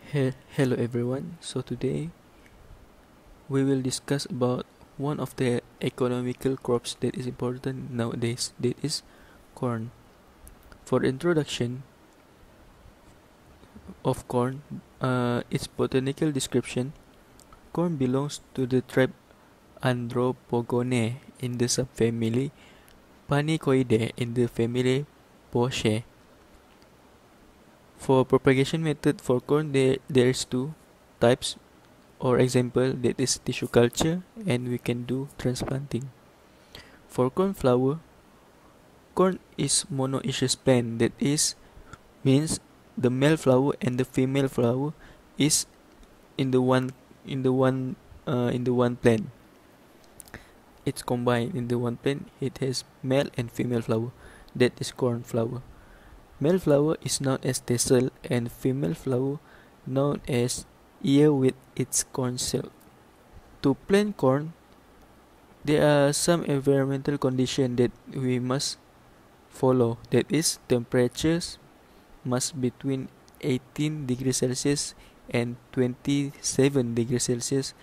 Hello everyone. So today we will discuss about one of the economical crops that is important nowadays, that is corn. For introduction of corn, its botanical description, corn belongs to the tribe Andropogonae in the subfamily Panicoideae in the family Poaceae. For propagation method for corn, there is two types or example, that is tissue culture, and we can do transplanting. For corn flower, corn is monoecious plant, that is means the male flower and the female flower is in the one plant. It's combined in the one plant. It has male and female flower. That is corn flower. Male flower is known as tassel and female flower known as ear with its corn silk. To plant corn, there are some environmental conditions that we must follow. That is, temperatures must between 18 degrees Celsius and 27 degrees Celsius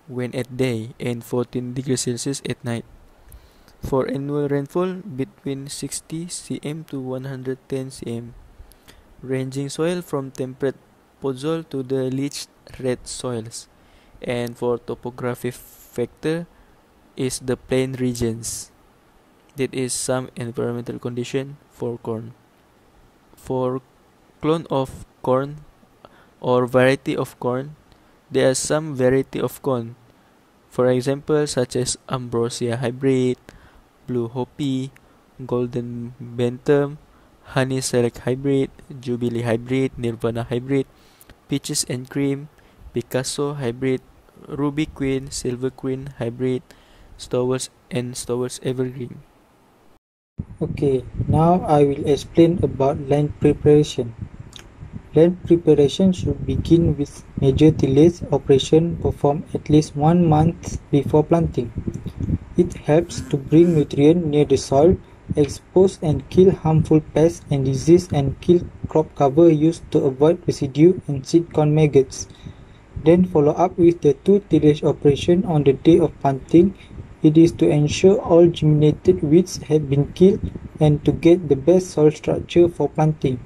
when at day and 14 degrees Celsius at night. For annual rainfall between 60 cm to 110 cm, ranging soil from temperate podzol to the leached red soils, and for topographic factor is the plain regions. That is some environmental condition for corn. For clone of corn or variety of corn, there are some variety of corn. For example, such as Ambrosia hybrid, Blue Hopi, Golden Bantam, Honey Select hybrid, Jubilee hybrid, Nirvana hybrid, Peaches and Cream, Picasso hybrid, Ruby Queen, Silver Queen hybrid, Stowers and Stowers Evergreen. Okay, now I will explain about land preparation. Land preparation should begin with major tillage operation performed at least 1 month before planting. It helps to bring nutrient near the soil, expose and kill harmful pests and disease, and kill crop cover used to avoid residue and seed corn maggots. Then follow up with the 2 tillage operation on the day of planting. It is to ensure all germinated weeds have been killed and to get the best soil structure for planting.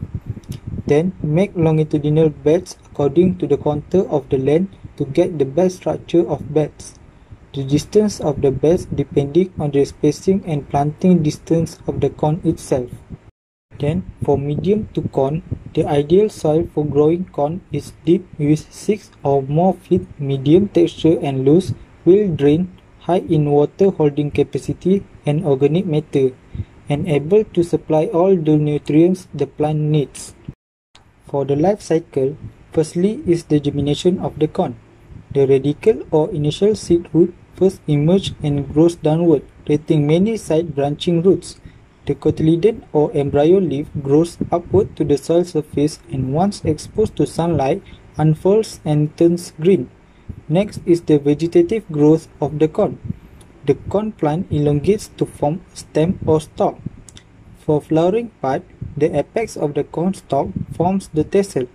Then make longitudinal beds according to the contour of the land to get the best structure of beds. The distance of the beds depending on the spacing and planting distance of the corn itself. Then for medium to corn, the ideal soil for growing corn is deep with 6 or more feet, medium texture and loose, well drained, high in water holding capacity and organic matter, and able to supply all the nutrients the plant needs. For the life cycle, firstly is the germination of the corn. The radicle or initial seed root first emerges and grows downward, creating many side branching roots. The cotyledon or embryo leaf grows upward to the soil surface and once exposed to sunlight unfolds and turns green. Next is the vegetative growth of the corn. The corn plant elongates to form a stem or stalk. For flowering part, the apex of the corn stalk forms the tassel.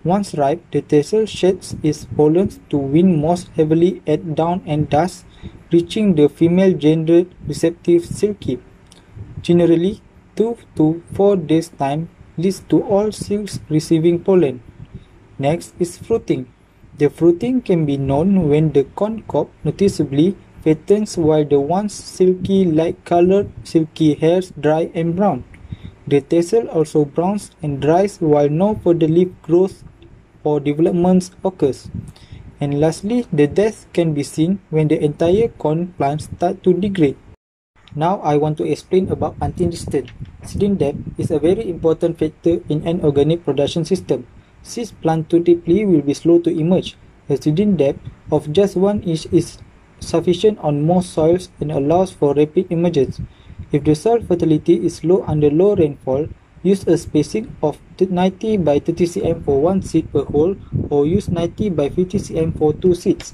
Once ripe, the tassel sheds its pollen to wind most heavily at dawn and dusk, reaching the female gender receptive silky. Generally, 2 to 4 days time leads to all silks receiving pollen. Next is fruiting. The fruiting can be known when the corn cob noticeably fattens while the once silky light-colored silky hairs dry and brown. The tassel also browns and dries while no further leaf growth or development occurs. And lastly, the death can be seen when the entire corn plant starts to degrade. Now I want to explain about planting distance. Seeding depth is a very important factor in an organic production system. Seeds planted too deeply will be slow to emerge. A seeding depth of just 1 inch is sufficient on most soils and allows for rapid emergence. If the soil fertility is low under low rainfall, use a spacing of 90 by 30 cm for 1 seed per hole or use 90 by 50 cm for 2 seeds.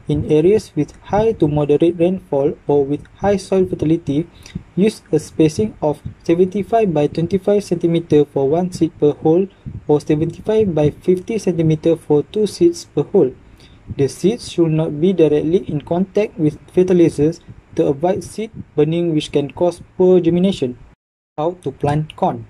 In areas with high to moderate rainfall or with high soil fertility, use a spacing of 75 by 25 cm for one seed per hole or 75 by 50 cm for two seeds per hole. The seeds should not be directly in contact with fertilizers to avoid seed burning, which can cause poor germination. How to plant corn?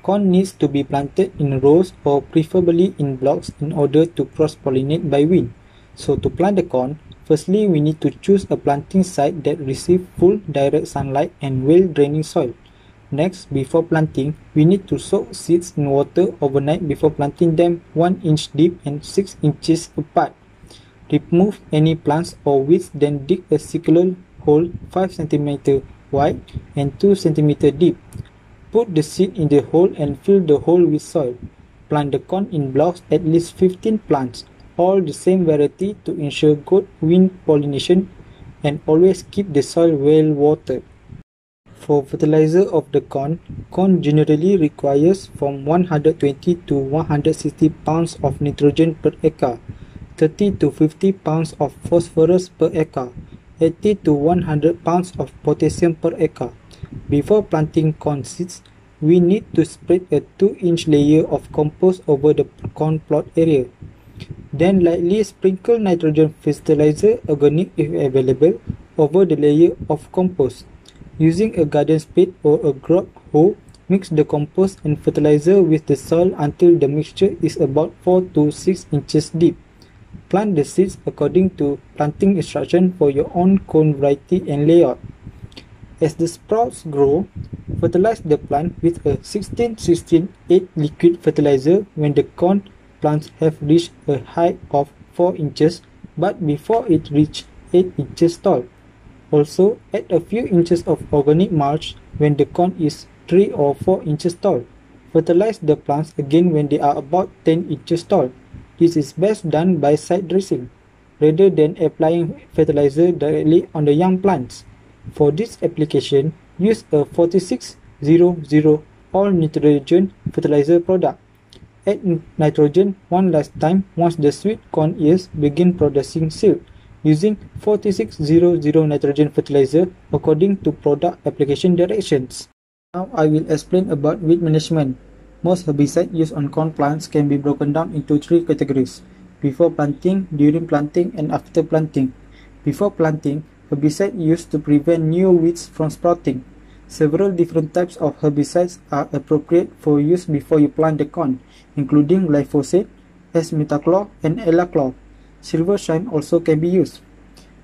Corn needs to be planted in rows or preferably in blocks in order to cross-pollinate by wind. So to plant the corn, firstly we need to choose a planting site that receives full direct sunlight and well-draining soil. Next, before planting, we need to soak seeds in water overnight before planting them 1 inch deep and 6 inches apart. Remove any plants or weeds, then dig a circular hole 5 cm wide and 2 cm deep. Put the seed in the hole and fill the hole with soil. Plant the corn in blocks, at least 15 plants, all the same variety to ensure good wind pollination, and always keep the soil well watered. For fertilizer of the corn generally requires from 120 to 160 pounds of nitrogen per acre, 30 to 50 pounds of phosphorus per acre, 80 to 100 pounds of potassium per acre. Before planting corn seeds, we need to spread a 2-inch layer of compost over the corn plot area. Then lightly sprinkle nitrogen fertilizer, organic if available, over the layer of compost. Using a garden spade or a grub hoe, mix the compost and fertilizer with the soil until the mixture is about 4 to 6 inches deep. Plant the seeds according to planting instruction for your own corn variety and layout. As the sprouts grow, fertilize the plant with a 16-16-8 liquid fertilizer when the corn plants have reached a height of 4 inches but before it reaches 8 inches tall. Also, add a few inches of organic mulch when the corn is 3 or 4 inches tall. Fertilize the plants again when they are about 10 inches tall. This is best done by side dressing, rather than applying fertilizer directly on the young plants. For this application, use a 4600 all-nitrogen fertilizer product. Add nitrogen one last time once the sweet corn ears begin producing silk, using 4600 nitrogen fertilizer according to product application directions. Now I will explain about weed management. Most herbicides used on corn plants can be broken down into 3 categories: before planting, during planting, and after planting. Before planting, herbicides used to prevent new weeds from sprouting. Several different types of herbicides are appropriate for use before you plant the corn, including glyphosate, S-metachlor, and elachlor. Silver shine also can be used.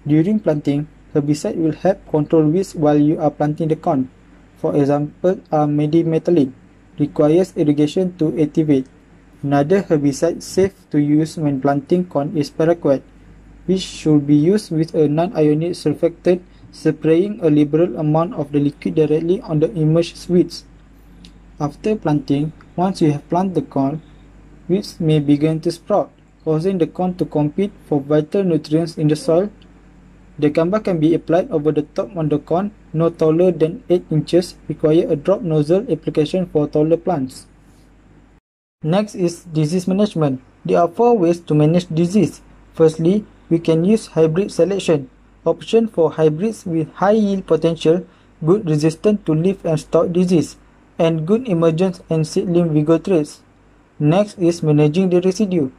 During planting, herbicide will help control weeds while you are planting the corn. For example, medemethalin requires irrigation to activate. Another herbicide safe to use when planting corn is paraquat, which should be used with a non-ionic surfactant, spraying a liberal amount of the liquid directly on the emerged weeds. After planting, once you have planted the corn, weeds may begin to sprout, causing the corn to compete for vital nutrients in the soil. The gamba can be applied over the top on the corn, no taller than 8 inches, require a drop nozzle application for taller plants. Next is disease management. There are 4 ways to manage disease. Firstly, we can use hybrid selection, option for hybrids with high yield potential, good resistance to leaf and stalk disease, and good emergence and seedling vigor traits. Next is managing the residue.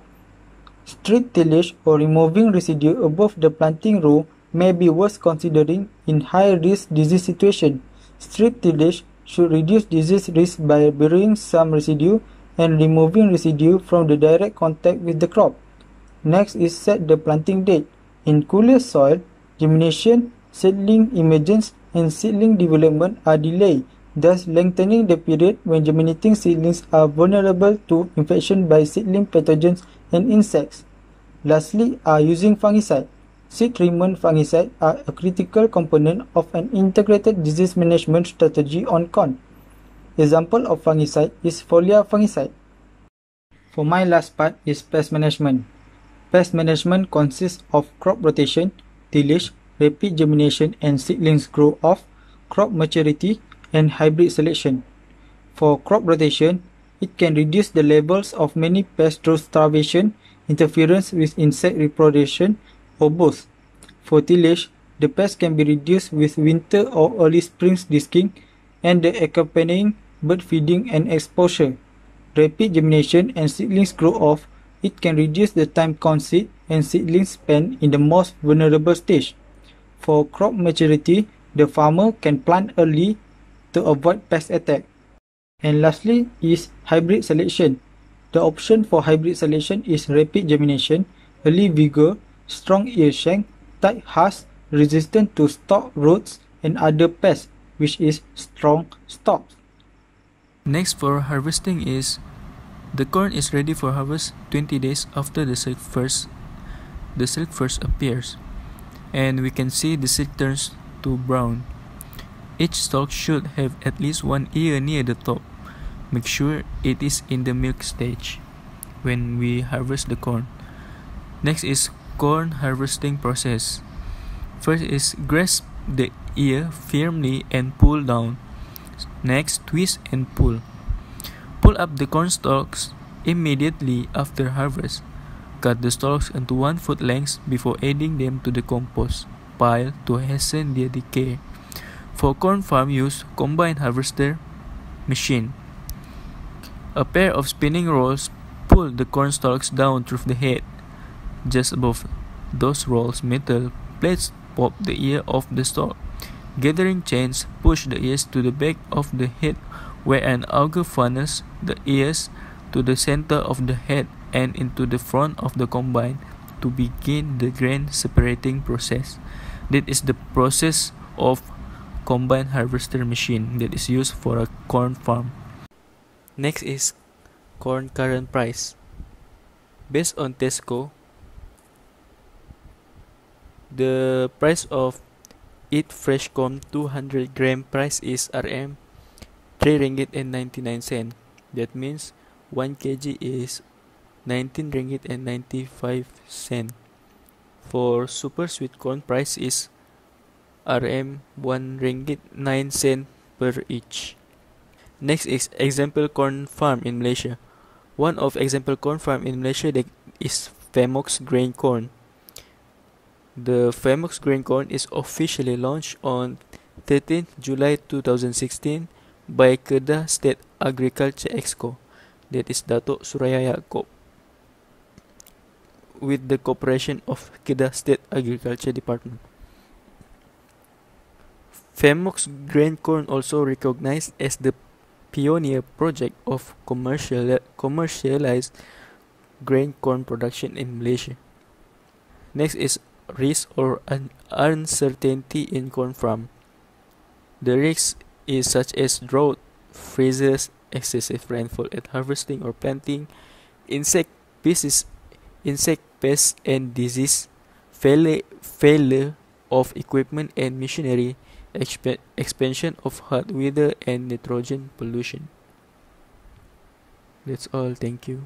Strip tillage or removing residue above the planting row may be worth considering in high-risk disease situation. Strip tillage should reduce disease risk by burying some residue and removing residue from the direct contact with the crop. Next is set the planting date. In cooler soil, germination, seedling emergence, and seedling development are delayed, thus lengthening the period when germinating seedlings are vulnerable to infection by seedling pathogens and insects. Lastly are using fungicide. Seed treatment fungicide are a critical component of an integrated disease management strategy on corn. Example of fungicide is foliar fungicide. For my last part is pest management. Pest management consists of crop rotation, tillage, rapid germination and seedlings grow off, crop maturity, and hybrid selection. For crop rotation, it can reduce the levels of many pests through starvation, interference with insect reproduction, or both. For tillage, the pest can be reduced with winter or early spring disking and the accompanying bird feeding and exposure. Rapid germination and seedlings grow off. It can reduce the time corn seed and seedlings spent in the most vulnerable stage. For crop maturity, the farmer can plant early to avoid pest attack. And lastly is hybrid selection. The option for hybrid selection is rapid germination, early vigor, strong ear shank, tight husk, resistant to stalk rots and other pests, which is strong stalks. Next for harvesting is the corn is ready for harvest 20 days after the silk first appears, and we can see the silk turns to brown. Each stalk should have at least one ear near the top. Make sure it is in the milk stage when we harvest the corn. Next is corn harvesting process. First is grasp the ear firmly and pull down. Next, twist and pull. Pull up the corn stalks immediately after harvest. Cut the stalks into 1 foot lengths before adding them to the compost pile to hasten their decay. For corn farm use, combine harvester machine. A pair of spinning rolls pull the corn stalks down through the head. Just above those rolls, metal plates pop the ear off the stalk. Gathering chains push the ears to the back of the head, where an auger funnels the ears to the center of the head and into the front of the combine to begin the grain separating process. That is the process of combine harvester machine that is used for a corn farm. Next is corn current price. Based on Tesco, the price of Eat Fresh Corn 200 gram price is Rm 3 ringgit and 99 cent. That means 1 kg is 19 ringgit and 95 cent. For Super Sweet Corn price is Rm 1 ringgit 9 cent per each. Next is example corn farm in Malaysia. One of example corn farm in Malaysia that is Famox Grain Corn. The Famox Grain Corn is officially launched on 13 July 2016 by Kedah State Agriculture Exco, that is Datuk Suraya Yaakob, with the cooperation of Kedah State Agriculture Department. Famox Grain Corn also recognized as the pioneer project of commercialized grain corn production in Malaysia. Next is risk or uncertainty in corn farm. The risks is such as drought, freezes, excessive rainfall at harvesting or planting, insect pests and disease, failure of equipment and machinery, expansion of hot weather and nitrogen pollution. That's all. Thank you.